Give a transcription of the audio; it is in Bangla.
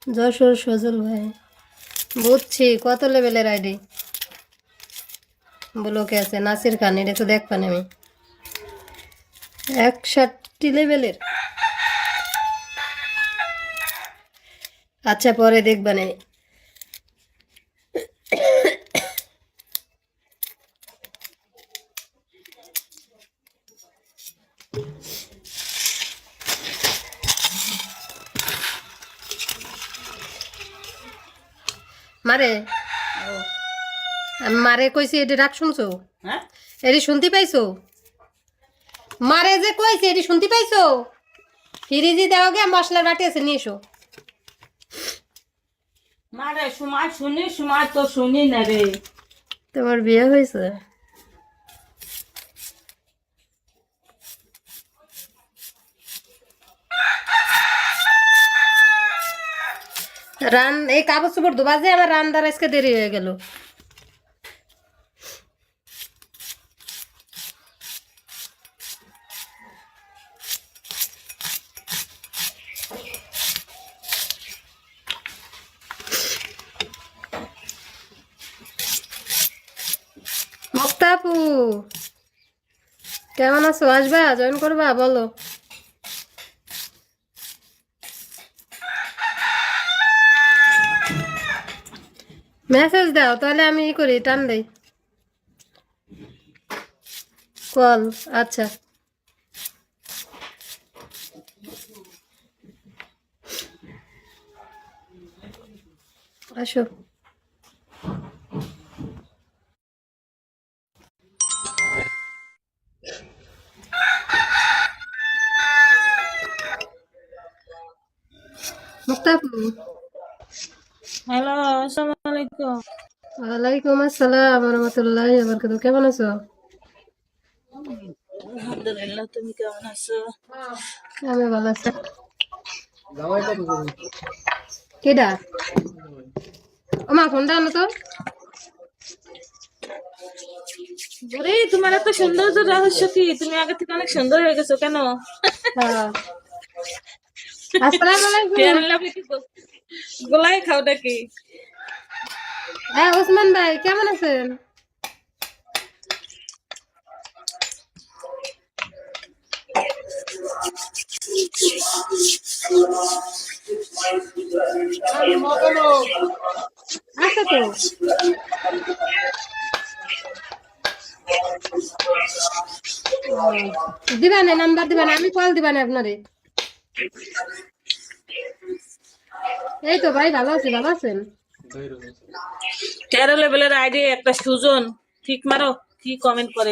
যশোর সজল ভাই, বুঝছি। কত লেভেলের আইডি? ব্লকে আছে নাসির খান, এটা তো দেখবেন আমি 61 লেভেলের। আচ্ছা, পরে দেখবেন আমি। মারে আমি মারে কইছি, এটি রাগ শুনছো? হ্যাঁ এটি শুনতে পাইছো? মারে যে কইছি এটি শুনতে পাইছো? ফ্রিজি দেওয়া গে মশলার বাটি আছে, নিয়ে এসো। মারে সময় শুনি, সময় তো শুনি না রে। তোমার বিয়ে হয়েছে? এই কাগজ চোপড় ধোবা যে আমার রান্নার আজকে দেরি হয়ে গেল। মুক্তাপু, কেমন আছো? আসবা, জয়েন করবা? বলো। মেসেজ দাও, তাহলে আমি ই করি, টান দেই কল। আচ্ছা, আসো। মুক্তাপু, হ্যালো, আসসালামু আলাইকুম। ওয়ালাইকুম আসসালাম রহমতুল্লাহি ওয়া বারাকাতুহু। কেমন আছো? আলহামদুলিল্লাহ, তুমি কেমন আছো? আমি ভালো আছি। কেডা? ওমা, ফোনটা আনো তো। আরে তোমার এত সৌন্দর্য রহস্য কি? তুমি আগে থেকে অনেক সুন্দর হয়ে গেছো কেন? হ্যাঁ, আসসালামু আলাইকুম। ফেয়ার লাভলি কি গোলাই খাও নাকি? হ্যাঁ, ওসমান ভাই কেমন আছেন? আচ্ছা তো, দিবানে নাম্বার দিবানে, আমি কল দিবানে আপনারে। এই তো ভাই, ভালো আছি। ভালো আছেন? 13 লেভেলের আইডি একটা সুজন, ঠিক মারো। কি কমেন্ট করে?